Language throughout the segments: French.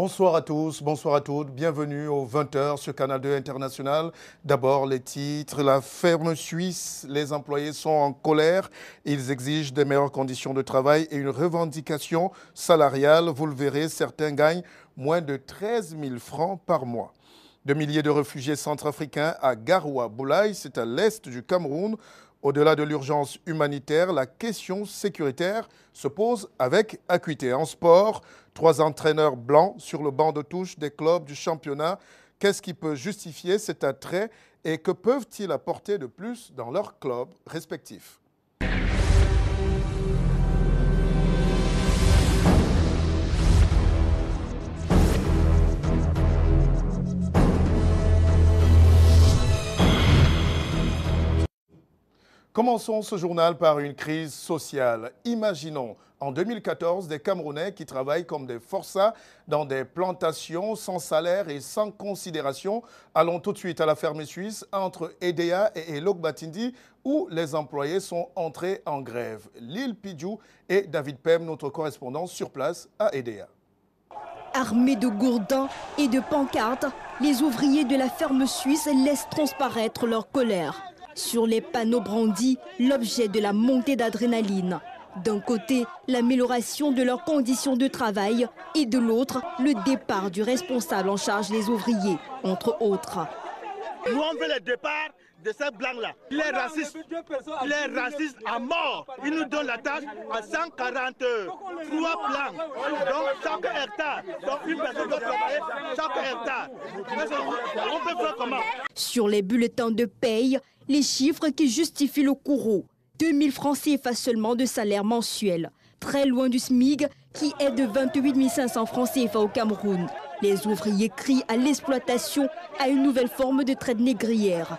Bonsoir à tous, bonsoir à toutes, bienvenue au 20h sur Canal 2 International. D'abord les titres, la ferme suisse, les employés sont en colère, ils exigent de meilleures conditions de travail et une revendication salariale. Vous le verrez, certains gagnent moins de 13 000 francs par mois. De milliers de réfugiés centrafricains à Garoua-Boulaye, c'est à l'est du Cameroun. Au-delà de l'urgence humanitaire, la question sécuritaire se pose avec acuité. En sport, 3 entraîneurs blancs sur le banc de touche des clubs du championnat. Qu'est-ce qui peut justifier cet attrait et que peuvent-ils apporter de plus dans leurs clubs respectifs ? Commençons ce journal par une crise sociale. Imaginons en 2014 des Camerounais qui travaillent comme des forçats dans des plantations sans salaire et sans considération. Allons tout de suite à la ferme suisse entre EDEA et Elok Batindi où les employés sont entrés en grève. Lille Pidjou et David Pem, notre correspondant sur place à EDEA. Armés de gourdins et de pancartes, les ouvriers de la ferme suisse laissent transparaître leur colère. Sur les panneaux brandis, l'objet de la montée d'adrénaline. D'un côté, l'amélioration de leurs conditions de travail et de l'autre, le départ du responsable en charge des ouvriers, entre autres. Nous on veut le départ de ces blancs-là. Les racistes à mort. Ils nous donnent la tâche à 143 blancs. Donc chaque hectare. Donc une personne doit travailler chaque hectare. On peut faire comment? Sur les bulletins de paye, les chiffres qui justifient le courroux. 2000 francs CFA seulement de salaire mensuel. Très loin du SMIG qui est de 28 500 francs CFA au Cameroun. Les ouvriers crient à l'exploitation, à une nouvelle forme de traite négrière.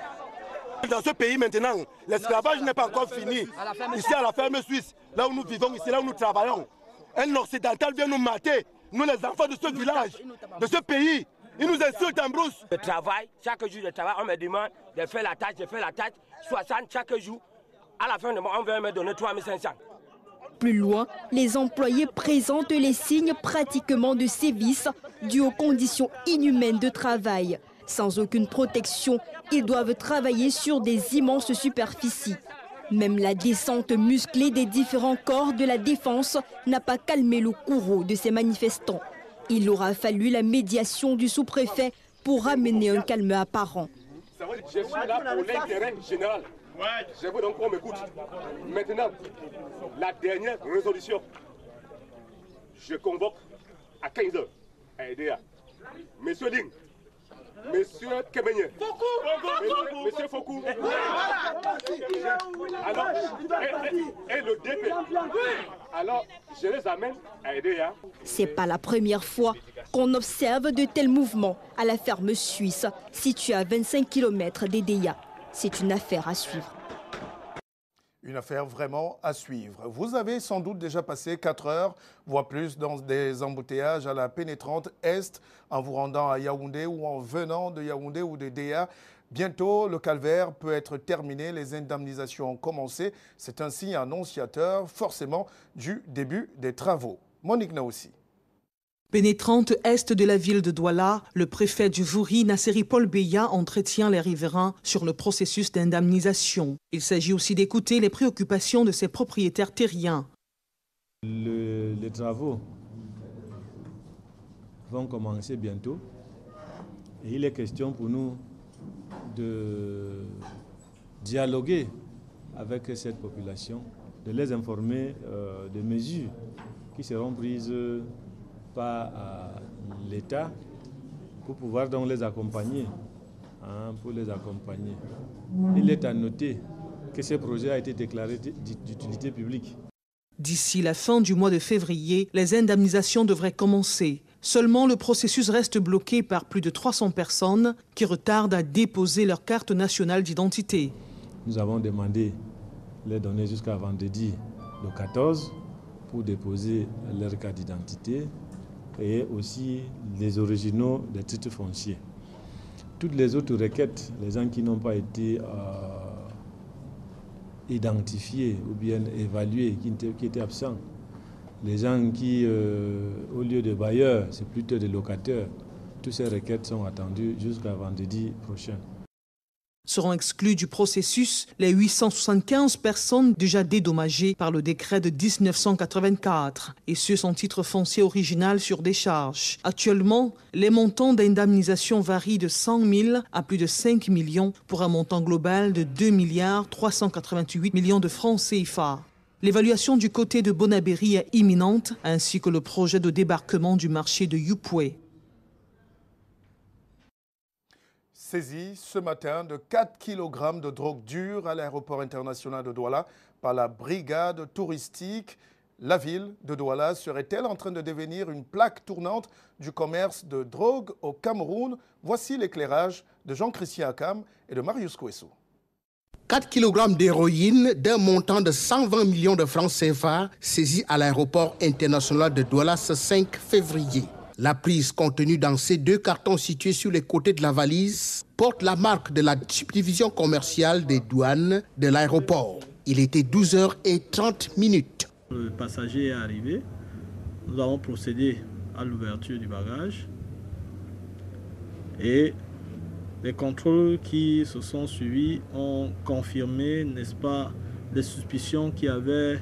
Dans ce pays maintenant, l'esclavage n'est pas encore fini. Ici à la ferme suisse, là où nous vivons, ici là où nous travaillons, un occidental vient nous mater, nous les enfants de ce village, de ce pays. Ils nous insultent en brousse. Je travaille, chaque jour je travaille, on me demande de faire la tâche, 60 chaque jour. À la fin de mois, on va me donner 3500. Plus loin, les employés présentent les signes pratiquement de sévices dus aux conditions inhumaines de travail. Sans aucune protection, ils doivent travailler sur des immenses superficies. Même la descente musclée des différents corps de la défense n'a pas calmé le courroux de ces manifestants. Il aura fallu la médiation du sous-préfet pour amener un calme apparent. Je suis là pour l'intérêt général. Je veux donc qu'on m'écoute. Maintenant, la dernière résolution, je convoque à 15h à EDEA. Monsieur Ling, Monsieur Kemenye, Monsieur Fokou, alors, et le DP. Alors, je les amène à EDEA. C'est pas la première fois qu'on observe de tels mouvements à la ferme suisse, située à 25 km d'EDEA. C'est une affaire à suivre. Une affaire vraiment à suivre. Vous avez sans doute déjà passé 4 heures, voire plus, dans des embouteillages à la pénétrante Est, en vous rendant à Yaoundé ou en venant de Yaoundé ou de Déa. Bientôt, le calvaire peut être terminé, les indemnisations ont commencé. C'est un signe annonciateur, forcément, du début des travaux. Monique Naoussi. Pénétrante est de la ville de Douala, le préfet du Vouri, Nasseri Paul Beya, entretient les riverains sur le processus d'indemnisation. Il s'agit aussi d'écouter les préoccupations de ses propriétaires terriens. Les travaux vont commencer bientôt et il est question pour nous de dialoguer avec cette population, de les informer des mesures qui seront prises par l'État pour pouvoir donc les accompagner. Il est à noter que ce projet a été déclaré d'utilité publique. D'ici la fin du mois de février, les indemnisations devraient commencer. Seulement, le processus reste bloqué par plus de 300 personnes qui retardent à déposer leur carte nationale d'identité. Nous avons demandé les donner jusqu'à vendredi le 14 pour déposer leur carte d'identité et aussi les originaux des titres fonciers. Toutes les autres requêtes, les gens qui n'ont pas été identifiés ou bien évalués, qui étaient absents, Les gens qui, au lieu de bailleurs, c'est plutôt des locataires. Toutes ces requêtes sont attendues jusqu'à vendredi prochain. Seront exclus du processus les 875 personnes déjà dédommagées par le décret de 1984, et ce sans titre foncier original sur décharge. Actuellement, les montants d'indemnisation varient de 100 000 à plus de 5 millions pour un montant global de 2 388 millions de francs CFA. L'évaluation du côté de Bonabéry est imminente, ainsi que le projet de débarquement du marché de Yupoué. Saisi ce matin de 4 kg de drogue dure à l'aéroport international de Douala par la brigade touristique. La ville de Douala serait-elle en train de devenir une plaque tournante du commerce de drogue au Cameroun? Voici l'éclairage de Jean-Christian Akam et de Marius Kouessou. 4 kg d'héroïne d'un montant de 120 millions de francs CFA saisis à l'aéroport international de Douala ce 5 février. La prise contenue dans ces 2 cartons situés sur les côtés de la valise porte la marque de la subdivision commerciale des douanes de l'aéroport. Il était 12h30. Le passager est arrivé. Nous avons procédé à l'ouverture du bagage. Et les contrôles qui se sont suivis ont confirmé, n'est-ce pas, les suspicions qu'il y avait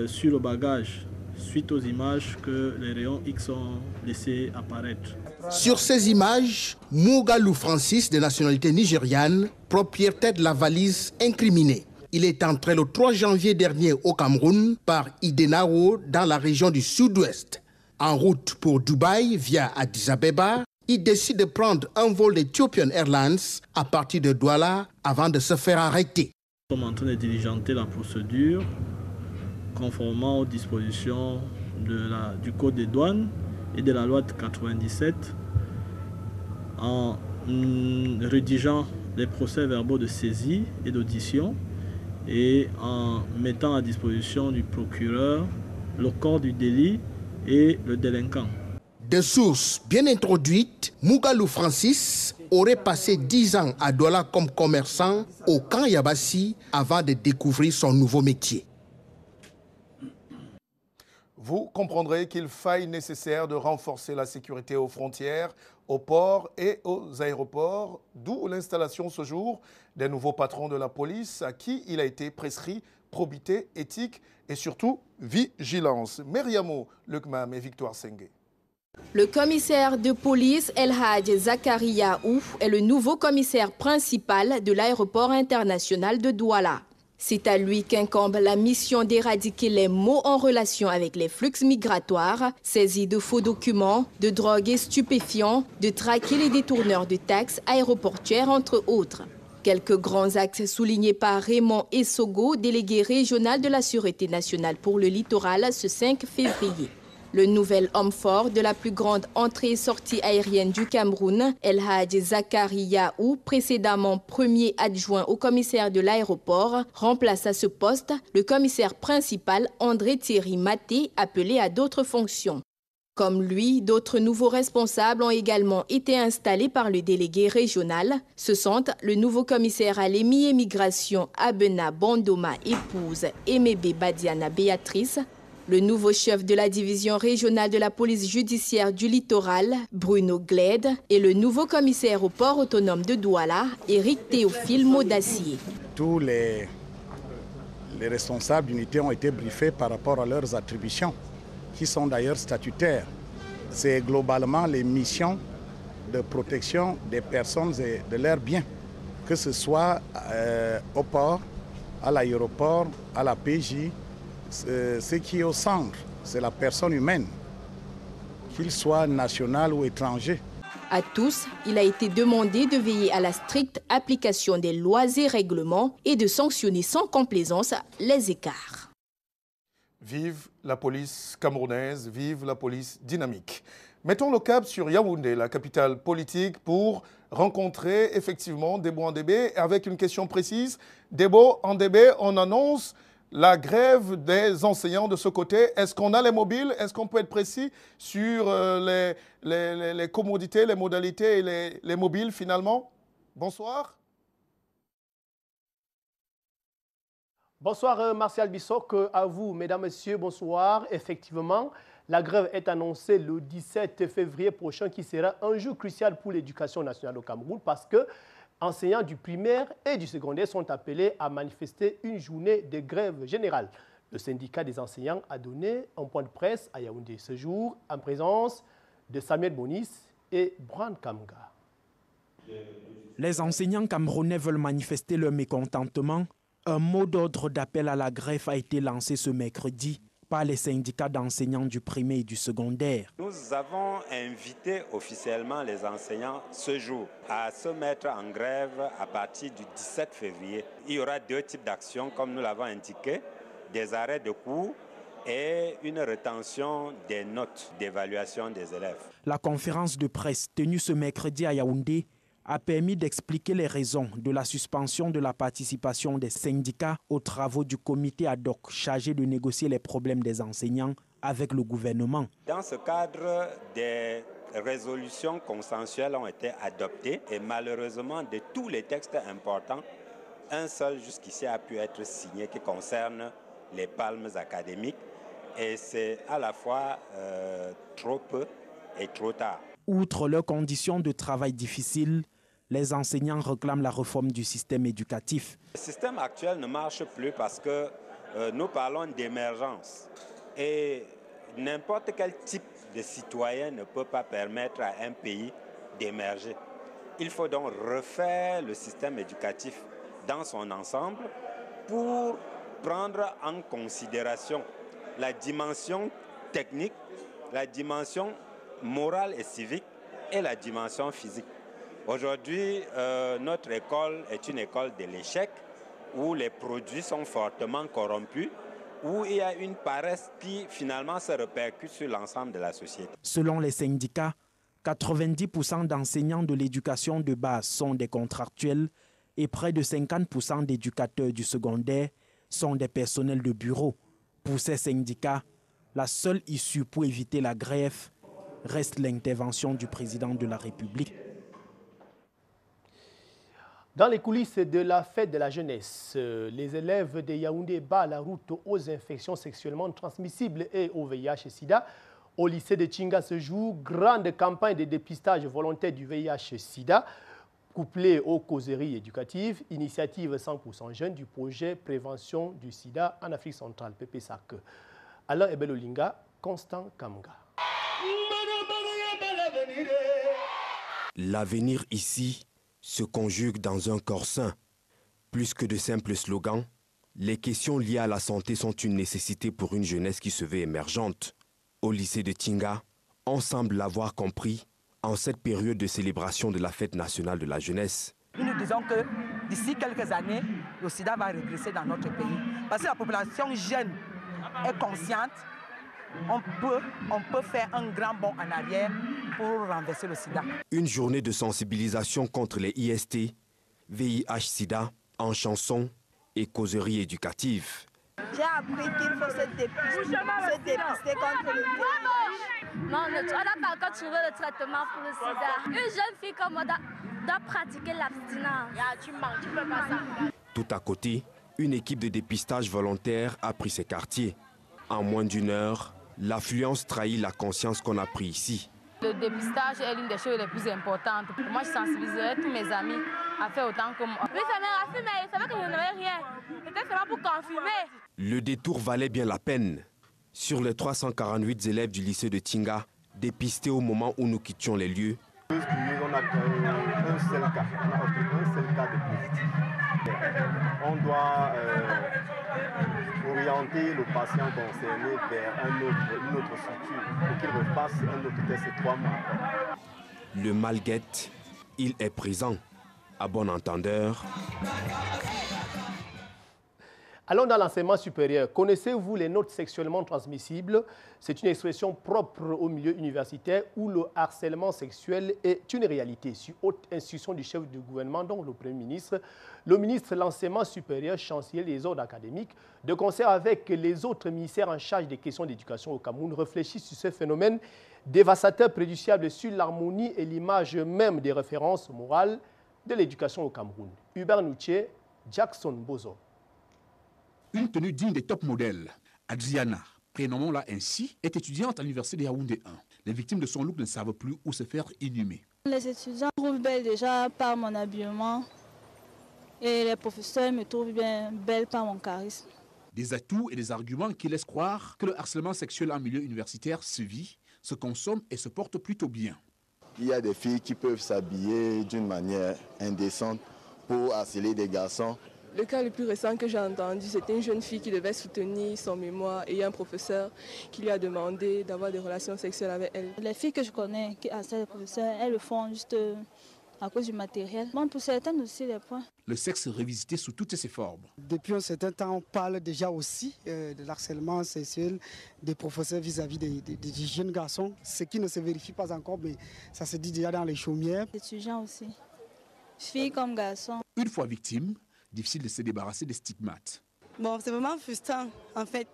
sur le bagage, suite aux images que les rayons X ont laissé apparaître. Sur ces images, Mougalou Francis, de nationalité nigériane, propriétaire de la valise incriminée. Il est entré le 3 janvier dernier au Cameroun par Idenao dans la région du sud-ouest. En route pour Dubaï via Addis Abeba, il décide de prendre un vol d'Ethiopian Airlines à partir de Douala avant de se faire arrêter. Nous sommes en train de diligenter la procédure conformément aux dispositions du Code des douanes et de la loi de 97 en rédigeant les procès-verbaux de saisie et d'audition et en mettant à disposition du procureur le corps du délit et le délinquant. De sources bien introduites, Mougalou Francis aurait passé 10 ans à Douala comme commerçant au camp Yabassi avant de découvrir son nouveau métier. Vous comprendrez qu'il faille nécessaire de renforcer la sécurité aux frontières, aux ports et aux aéroports, d'où l'installation ce jour des nouveaux patrons de la police à qui il a été prescrit probité, éthique et surtout vigilance. Meriamo Lukmam et Victoire Sengue. Le commissaire de police El Hadj Zakaria Ouf est le nouveau commissaire principal de l'aéroport international de Douala. C'est à lui qu'incombe la mission d'éradiquer les maux en relation avec les flux migratoires, saisie de faux documents, de drogues et stupéfiants, de traquer les détourneurs de taxes aéroportuaires, entre autres. Quelques grands axes soulignés par Raymond Essogo, délégué régional de la Sûreté nationale pour le littoral, ce 5 février. Le nouvel homme fort de la plus grande entrée et sortie aérienne du Cameroun, El Hadj Zakaria Ou, précédemment premier adjoint au commissaire de l'aéroport, remplace à ce poste le commissaire principal André Thierry Maté, appelé à d'autres fonctions. Comme lui, d'autres nouveaux responsables ont également été installés par le délégué régional. Ce sont le nouveau commissaire à l'émigration Abena Bondoma, épouse Emebe Badiana Béatrice, le nouveau chef de la division régionale de la police judiciaire du littoral, Bruno Gled, et le nouveau commissaire au port autonome de Douala, Éric Théophile Maudassier. Tous les responsables d'unité ont été briefés par rapport à leurs attributions, qui sont d'ailleurs statutaires. C'est globalement les missions de protection des personnes et de leurs biens, que ce soit au port, à l'aéroport, à la PJ. Ce qui est au centre, c'est la personne humaine, qu'il soit national ou étranger. À tous, il a été demandé de veiller à la stricte application des lois et règlements et de sanctionner sans complaisance les écarts. Vive la police camerounaise, vive la police dynamique. Mettons le cap sur Yaoundé, la capitale politique, pour rencontrer effectivement Debo Andébé avec une question précise. Debo Andébé, on annonce la grève des enseignants de ce côté. Est-ce qu'on a les mobiles? Est-ce qu'on peut être précis sur les commodités, les modalités et les mobiles finalement? Bonsoir. Bonsoir Martial Bissok, à vous, mesdames, messieurs, bonsoir. Effectivement, la grève est annoncée le 17 février prochain qui sera un jour crucial pour l'éducation nationale au Cameroun parce que enseignants du primaire et du secondaire sont appelés à manifester une journée de grève générale. Le syndicat des enseignants a donné un point de presse à Yaoundé ce jour en présence de Samuel Bonis et Bran Kamga. Les enseignants camerounais veulent manifester leur mécontentement. Un mot d'ordre d'appel à la grève a été lancé ce mercredi par les syndicats d'enseignants du primaire et du secondaire. Nous avons invité officiellement les enseignants ce jour à se mettre en grève à partir du 17 février. Il y aura deux types d'actions comme nous l'avons indiqué, des arrêts de cours et une rétention des notes d'évaluation des élèves. La conférence de presse tenue ce mercredi à Yaoundé a permis d'expliquer les raisons de la suspension de la participation des syndicats aux travaux du comité ad hoc chargé de négocier les problèmes des enseignants avec le gouvernement. Dans ce cadre, des résolutions consensuelles ont été adoptées et malheureusement, de tous les textes importants, un seul jusqu'ici a pu être signé qui concerne les palmes académiques et c'est à la fois trop peu et trop tard. Outre leurs conditions de travail difficiles, les enseignants réclament la réforme du système éducatif. Le système actuel ne marche plus parce que nous parlons d'émergence et n'importe quel type de citoyen ne peut pas permettre à un pays d'émerger. Il faut donc refaire le système éducatif dans son ensemble pour prendre en considération la dimension technique, la dimension morale et civique et la dimension physique. Aujourd'hui, notre école est une école de l'échec où les produits sont fortement corrompus, où il y a une paresse qui finalement se répercute sur l'ensemble de la société. Selon les syndicats, 90% d'enseignants de l'éducation de base sont des contractuels et près de 50% d'éducateurs du secondaire sont des personnels de bureau. Pour ces syndicats, la seule issue pour éviter la grève reste l'intervention du président de la République. Dans les coulisses de la fête de la jeunesse, les élèves de Yaoundé battent la route aux infections sexuellement transmissibles et au VIH et SIDA. Au lycée de Tchinga ce jour, grande campagne de dépistage volontaire du VIH et SIDA, couplée aux causeries éducatives, initiative 100% jeunes du projet Prévention du SIDA en Afrique centrale, PPSAC. Alain Ebelolinga, Constant Kamga. L'avenir ici se conjugue dans un corps sain. Plus que de simples slogans, les questions liées à la santé sont une nécessité pour une jeunesse qui se veut émergente. Au lycée de Tchinga, on semble l'avoir compris en cette période de célébration de la fête nationale de la jeunesse. Nous disons que d'ici quelques années, le sida va régresser dans notre pays. Parce que la population jeune est consciente, on peut faire un grand bond en arrière pour renverser le sida. Une journée de sensibilisation contre les IST, VIH-Sida, en chansons et causeries éducatives. J'ai appris qu'il faut se dépister contre le VIH. Non, on n'a pas encore trouvé le traitement pour le sida. Une jeune fille comme moi doit pratiquer l'abstinence. Tu mens, tu peux pas ça. Tout à côté, une équipe de dépistage volontaire a pris ces quartiers. En moins d'une heure, l'affluence trahit la conscience qu'on a pris ici. Le dépistage est l'une des choses les plus importantes. Moi, je sensibiliserai tous mes amis à faire autant que moi. Oui, ça m'a raffiné, mais il savait que je n'avais rien. C'était seulement pour confirmer. Le détour valait bien la peine. Sur les 348 élèves du lycée de Tchinga, dépistés au moment où nous quittions les lieux, on a un seul cas de positif. On doit orienter le patient concerné vers une autre structure pour qu'il refasse un autre test 3 mois. Le mal guette, il est présent. À bon entendeur. Allons dans l'enseignement supérieur. Connaissez-vous les notes sexuellement transmissibles? C'est une expression propre au milieu universitaire où le harcèlement sexuel est une réalité. Sur haute instruction du chef du gouvernement, donc le Premier ministre, le ministre de l'enseignement supérieur, chancelier des ordres académiques, de concert avec les autres ministères en charge des questions d'éducation au Cameroun, réfléchissent sur ce phénomène dévastateur, préjudiciable sur l'harmonie et l'image même des références morales de l'éducation au Cameroun. Hubert Noutier, Jackson Bozo. Une tenue digne des top modèles. Adriana, prénommons-la ainsi, est étudiante à l'université de Yaoundé 1. Les victimes de son look ne savent plus où se faire inhumer. Les étudiants me trouvent belle déjà par mon habillement et les professeurs me trouvent bien belle par mon charisme. Des atouts et des arguments qui laissent croire que le harcèlement sexuel en milieu universitaire se vit, se consomme et se porte plutôt bien. Il y a des filles qui peuvent s'habiller d'une manière indécente pour harceler des garçons. Le cas le plus récent que j'ai entendu, c'était une jeune fille qui devait soutenir son mémoire et il y a un professeur qui lui a demandé d'avoir des relations sexuelles avec elle. Les filles que je connais qui harcèlent les professeurs, elles le font juste à cause du matériel. Bon, pour certaines aussi, les points. Le sexe revisité sous toutes ses formes. Depuis un certain temps, on parle déjà aussi de l'harcèlement sexuel des professeurs vis-à-vis des jeunes garçons. Ce qui ne se vérifie pas encore, mais ça se dit déjà dans les chaumières. Les étudiants aussi, filles comme garçons. Une fois victime, difficile de se débarrasser des stigmates. Bon, c'est vraiment frustrant, en fait.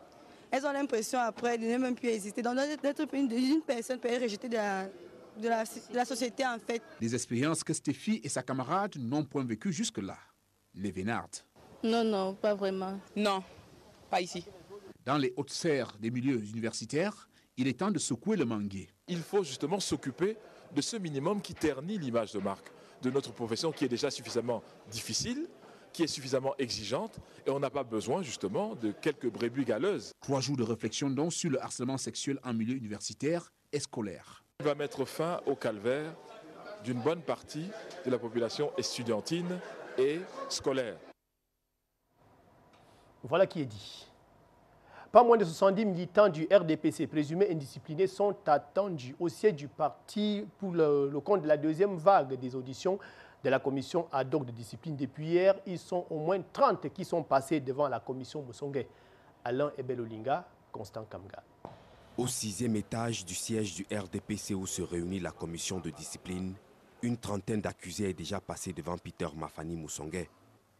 Elles ont l'impression après de ne même plus exister. Donc d'être une personne peut être rejetée de la société, en fait. Des expériences que Stéphie et sa camarade n'ont point vécues jusque-là. Les Vénardes. Non, pas vraiment. Non, pas ici. Dans les hautes serres des milieux universitaires, il est temps de secouer le manguier. Il faut justement s'occuper de ce minimum qui ternit l'image de marque de notre profession qui est déjà suffisamment difficile, qui est suffisamment exigeante, et on n'a pas besoin justement de quelques brebis galeuses. 3 jours de réflexion donc sur le harcèlement sexuel en milieu universitaire et scolaire. Il va mettre fin au calvaire d'une bonne partie de la population estudiantine et scolaire. Voilà qui est dit. Pas moins de 70 militants du RDPC présumés indisciplinés sont attendus au siège du parti pour le compte de la deuxième vague des auditions de la commission ad hoc de discipline. Depuis hier, ils sont au moins 30 qui sont passés devant la commission Moussongé. Alain Ebelolinga, Constant Kamga. Au 6e étage du siège du RDPC où se réunit la commission de discipline, une trentaine d'accusés est déjà passée devant Peter Mafani Moussongé.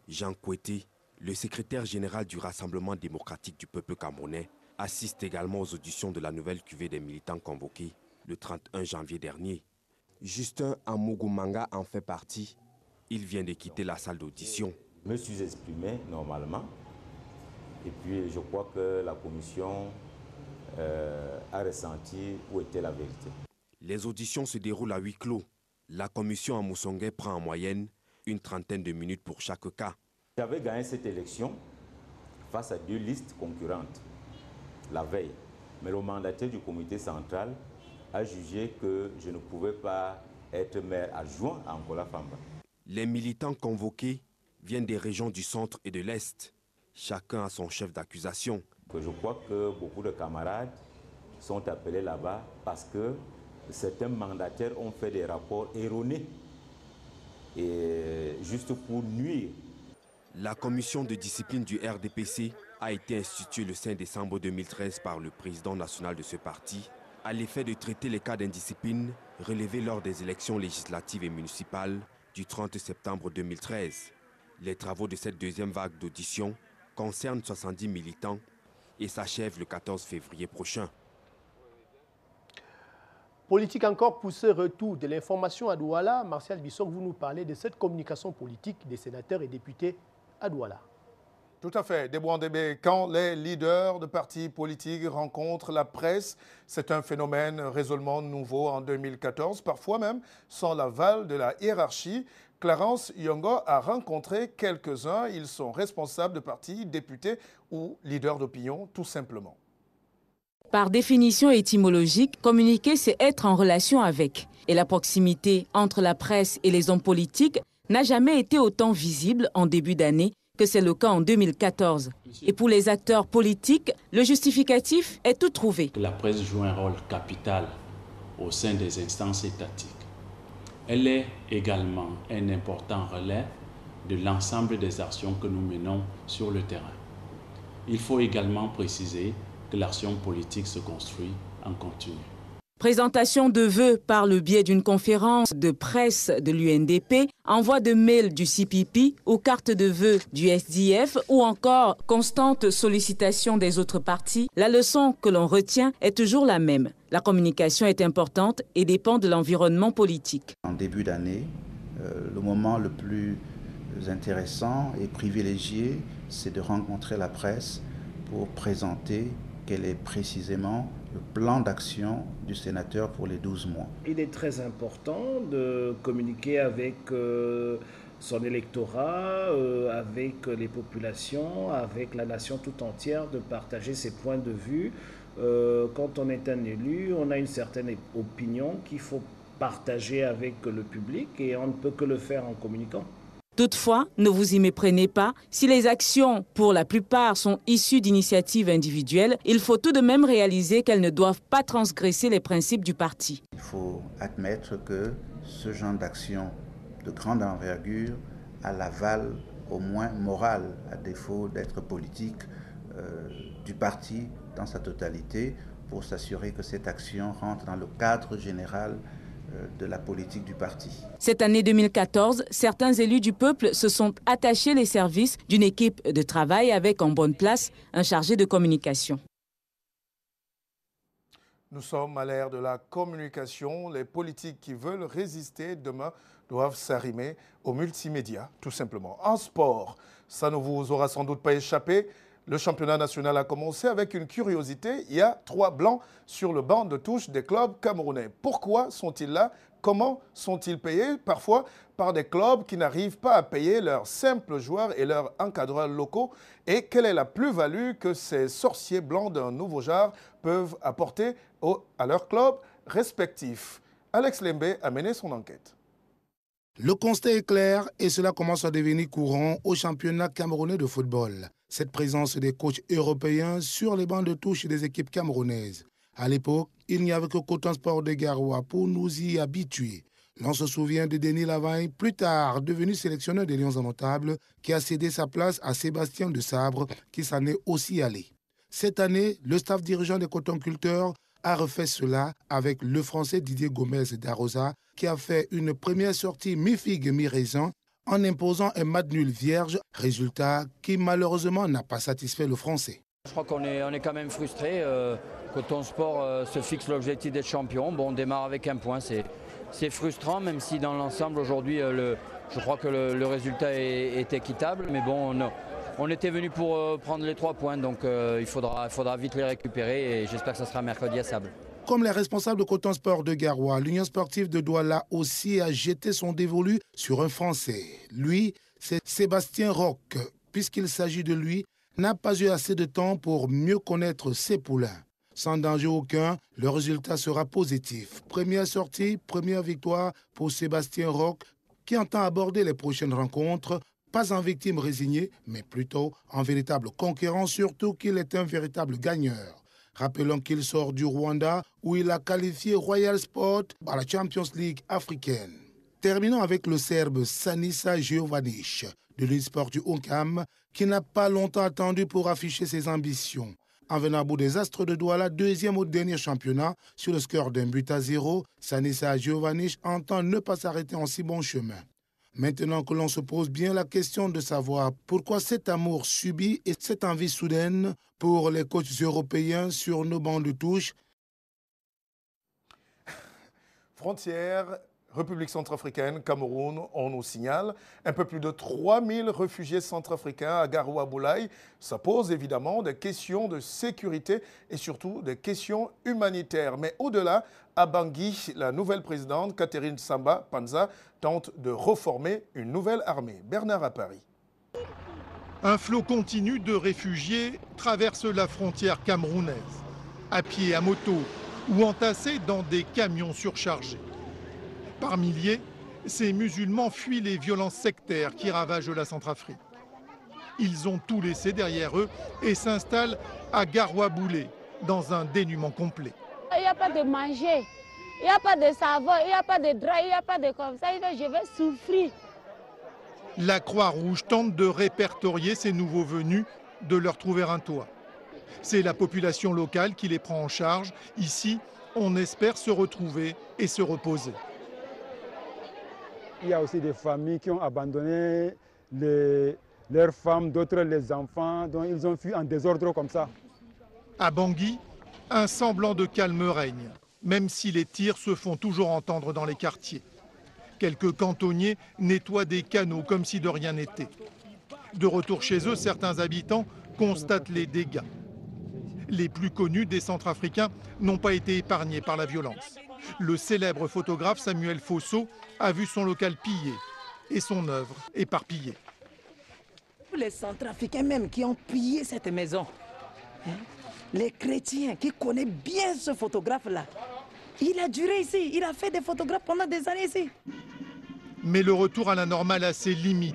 Jean Koueté, le secrétaire général du Rassemblement démocratique du peuple camerounais, assiste également aux auditions de la nouvelle cuvée des militants convoqués le 31 janvier dernier. Justin Amougumanga en fait partie. Il vient de quitter la salle d'audition. Je me suis exprimé normalement et puis je crois que la commission a ressenti où était la vérité. Les auditions se déroulent à huis clos. La commission à Moussongé prend en moyenne une trentaine de minutes pour chaque cas. J'avais gagné cette élection face à 2 listes concurrentes la veille. Mais le mandataire du comité central a jugé que je ne pouvais pas être maire adjoint à Angola Famba. Les militants convoqués viennent des régions du centre et de l'Est. Chacun a son chef d'accusation. Je crois que beaucoup de camarades sont appelés là-bas parce que certains mandataires ont fait des rapports erronés et juste pour nuire. La commission de discipline du RDPC a été instituée le 5 décembre 2013 par le président national de ce parti à l'effet de traiter les cas d'indiscipline relevés lors des élections législatives et municipales du 30 septembre 2013. Les travaux de cette deuxième vague d'audition concernent 70 militants et s'achèvent le 14 février prochain. Politique encore pour ce retour de l'information à Douala. Martial Bissok, vous nous parlez de cette communication politique des sénateurs et députés à Douala. Tout à fait. Débouandébé, quand les leaders de partis politiques rencontrent la presse, c'est un phénomène résolument nouveau en 2014, parfois même sans l'aval de la hiérarchie. Clarence Yongo a rencontré quelques-uns. Ils sont responsables de partis, députés ou leaders d'opinion, tout simplement. Par définition étymologique, communiquer, c'est être en relation avec. Et la proximité entre la presse et les hommes politiques n'a jamais été autant visible en début d'année que c'est le cas en 2014. Et pour les acteurs politiques, le justificatif est tout trouvé. La presse joue un rôle capital au sein des instances étatiques. Elle est également un important relais de l'ensemble des actions que nous menons sur le terrain. Il faut également préciser que l'action politique se construit en continu. Présentation de vœux par le biais d'une conférence de presse de l'UNDP, envoi de mail du CPP ou carte de vœux du SDF ou encore constante sollicitation des autres partis, la leçon que l'on retient est toujours la même. La communication est importante et dépend de l'environnement politique. En début d'année, le moment le plus intéressant et privilégié c'est de rencontrer la presse pour présenter quel est précisément le plan d'action du sénateur pour les 12 mois. Il est très important de communiquer avec son électorat, avec les populations, avec la nation tout entière, de partager ses points de vue. Quand on est un élu, on a une certaine opinion qu'il faut partager avec le public et on ne peut que le faire en communiquant. Toutefois, ne vous y méprenez pas, si les actions, pour la plupart, sont issues d'initiatives individuelles, il faut tout de même réaliser qu'elles ne doivent pas transgresser les principes du parti. Il faut admettre que ce genre d'action de grande envergure a l'aval, au moins moral, à défaut d'être politique, du parti dans sa totalité, pour s'assurer que cette action rentre dans le cadre général de la politique du parti. Cette année 2014, certains élus du peuple se sont attachés les services d'une équipe de travail avec en bonne place un chargé de communication. Nous sommes à l'ère de la communication. Les politiques qui veulent résister demain doivent s'arrimer aux multimédias, tout simplement. En sport, ça ne vous aura sans doute pas échappé. Le championnat national a commencé avec une curiosité. Il y a 3 blancs sur le banc de touche des clubs camerounais. Pourquoi sont-ils là? Comment sont-ils payés? Parfois par des clubs qui n'arrivent pas à payer leurs simples joueurs et leurs encadreurs locaux. Et quelle est la plus-value que ces sorciers blancs d'un nouveau genre peuvent apporter à leurs clubs respectifs? Alex Lembe a mené son enquête. Le constat est clair et cela commence à devenir courant au championnat camerounais de football. Cette présence des coachs européens sur les bancs de touche des équipes camerounaises. À l'époque, il n'y avait que Coton Sport de Garoua pour nous y habituer. L'on se souvient de Denis Lavagne, plus tard devenu sélectionneur des Lions Indomptables, qui a cédé sa place à Sébastien de Sabre, qui s'en est aussi allé. Cette année, le staff dirigeant des Coton Culteurs a refait cela avec le Français Didier Gomez d'Arosa, qui a fait une première sortie mi-figue mi-raisin en imposant un match nul vierge, résultat qui malheureusement n'a pas satisfait le Français. Je crois qu'on est quand même frustré. Coton Sport se fixe l'objectif d'être champion. Bon, on démarre avec un point, c'est frustrant, même si dans l'ensemble aujourd'hui, je crois que le résultat est équitable. Mais bon, on était venu pour prendre les 3 points, donc il faudra vite les récupérer et j'espère que ça sera mercredi à Sable. Comme les responsables de Coton Sport de Garoua, l'Union sportive de Douala aussi a jeté son dévolu sur un Français. Lui, c'est Sébastien Roch. Puisqu'il s'agit de lui, n'a pas eu assez de temps pour mieux connaître ses poulains. Sans danger aucun, le résultat sera positif. Première sortie, première victoire pour Sébastien Roch, qui entend aborder les prochaines rencontres, pas en victime résignée, mais plutôt en véritable conquérant, surtout qu'il est un véritable gagneur. Rappelons qu'il sort du Rwanda où il a qualifié Royal Sport à la Champions League africaine. Terminons avec le Serbe Sanisa Giovanic de l'e-sport du Onkam qui n'a pas longtemps attendu pour afficher ses ambitions. En venant à bout des Astres de Douala, deuxième au dernier championnat, sur le score d'1-0, Sanisa Giovanic entend ne pas s'arrêter en si bon chemin. Maintenant que l'on se pose bien la question de savoir pourquoi cet amour subi et cette envie soudaine pour les coachs européens sur nos bancs de touche. Frontières, République centrafricaine, Cameroun, on nous signale un peu plus de 3000 réfugiés centrafricains à Garoua-Boulaye. Ça pose évidemment des questions de sécurité et surtout des questions humanitaires. Mais au-delà, à Bangui, la nouvelle présidente, Catherine Samba Panza, tente de reformer une nouvelle armée. Bernard à Paris. Un flot continu de réfugiés traverse la frontière camerounaise, à pied, à moto ou entassés dans des camions surchargés. Par milliers, ces musulmans fuient les violences sectaires qui ravagent la Centrafrique. Ils ont tout laissé derrière eux et s'installent à Garoua-Boulaye, dans un dénuement complet. Il n'y a pas de manger, il n'y a pas de savon, il n'y a pas de drap, il n'y a pas de comme ça, je vais souffrir. La Croix-Rouge tente de répertorier ces nouveaux venus, de leur trouver un toit. C'est la population locale qui les prend en charge. Ici, on espère se retrouver et se reposer. Il y a aussi des familles qui ont abandonné leurs femmes, d'autres les enfants, donc ils ont fui en désordre comme ça. À Bangui, un semblant de calme règne, même si les tirs se font toujours entendre dans les quartiers. Quelques cantonniers nettoient des canaux comme si de rien n'était. De retour chez eux, certains habitants constatent les dégâts. Les plus connus des Centrafricains n'ont pas été épargnés par la violence. Le célèbre photographe Samuel Fosso a vu son local pillé et son œuvre éparpillée. Les Centrafricains même qui ont pillé cette maison, les chrétiens qui connaissent bien ce photographe-là, il a duré ici, il a fait des photographes pendant des années ici. Mais le retour à la normale a ses limites.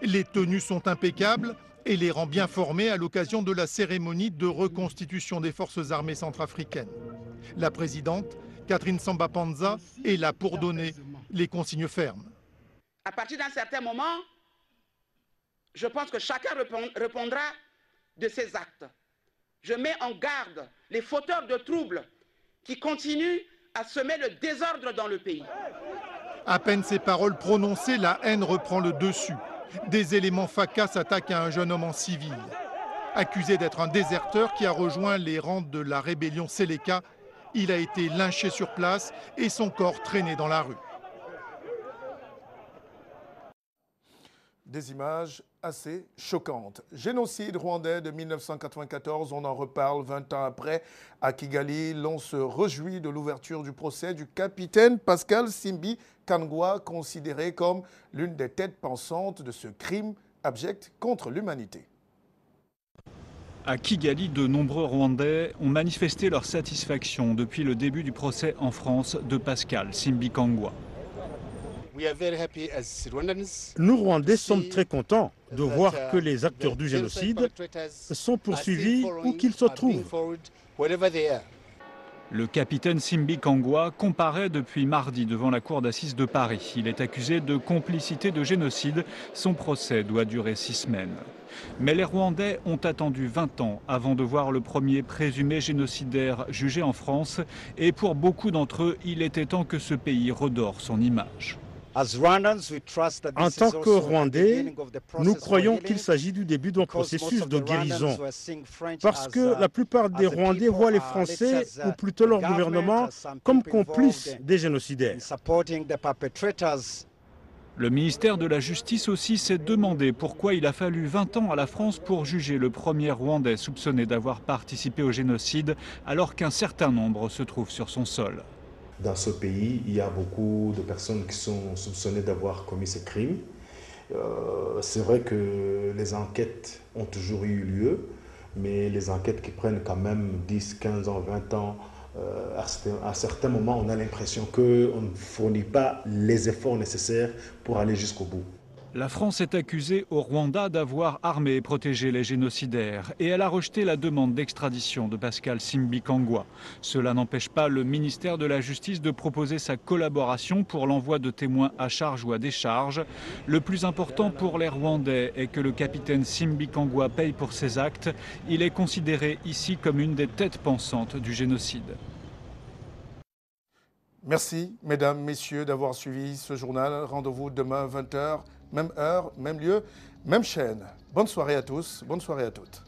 Les tenues sont impeccables et les rangs bien formés à l'occasion de la cérémonie de reconstitution des forces armées centrafricaines. La présidente, Catherine Samba-Panza, est là pour donner les consignes fermes. À partir d'un certain moment, je pense que chacun répondra de ses actes. Je mets en garde les fauteurs de troubles qui continuent à semer le désordre dans le pays. À peine ces paroles prononcées, la haine reprend le dessus. Des éléments FACA s'attaquent à un jeune homme en civil. Accusé d'être un déserteur qui a rejoint les rangs de la rébellion Séléka, il a été lynché sur place et son corps traîné dans la rue. Des images assez choquantes. Génocide rwandais de 1994, on en reparle 20 ans après. À Kigali, l'on se réjouit de l'ouverture du procès du capitaine Pascal Simbi Kangwa, considéré comme l'une des têtes pensantes de ce crime abject contre l'humanité. À Kigali, de nombreux Rwandais ont manifesté leur satisfaction depuis le début du procès en France de Pascal Simbi Kangwa. Nous, Rwandais, sommes très contents de voir que les acteurs du génocide sont poursuivis où qu'ils se trouvent. Le capitaine Simbi Kangwa comparaît depuis mardi devant la cour d'assises de Paris. Il est accusé de complicité de génocide. Son procès doit durer 6 semaines. Mais les Rwandais ont attendu 20 ans avant de voir le premier présumé génocidaire jugé en France. Et pour beaucoup d'entre eux, il était temps que ce pays redore son image. En tant que Rwandais, nous croyons qu'il s'agit du début d'un processus de guérison. Parce que la plupart des Rwandais voient les Français, ou plutôt leur gouvernement, comme complices des génocidaires. Le ministère de la Justice aussi s'est demandé pourquoi il a fallu 20 ans à la France pour juger le premier Rwandais soupçonné d'avoir participé au génocide, alors qu'un certain nombre se trouvent sur son sol. Dans ce pays, il y a beaucoup de personnes qui sont soupçonnées d'avoir commis ces crimes. C'est vrai que les enquêtes ont toujours eu lieu, mais les enquêtes qui prennent quand même 10, 15 ans, 20 ans, à certains moments, on a l'impression qu'on ne fournit pas les efforts nécessaires pour aller jusqu'au bout. La France est accusée au Rwanda d'avoir armé et protégé les génocidaires et elle a rejeté la demande d'extradition de Pascal Simbi Kangwa. Cela n'empêche pas le ministère de la Justice de proposer sa collaboration pour l'envoi de témoins à charge ou à décharge. Le plus important pour les Rwandais est que le capitaine Simbi Kangwa paye pour ses actes. Il est considéré ici comme une des têtes pensantes du génocide. Merci, mesdames, messieurs, d'avoir suivi ce journal. Rendez-vous demain 20h. Même heure, même lieu, même chaîne. Bonne soirée à tous, bonne soirée à toutes.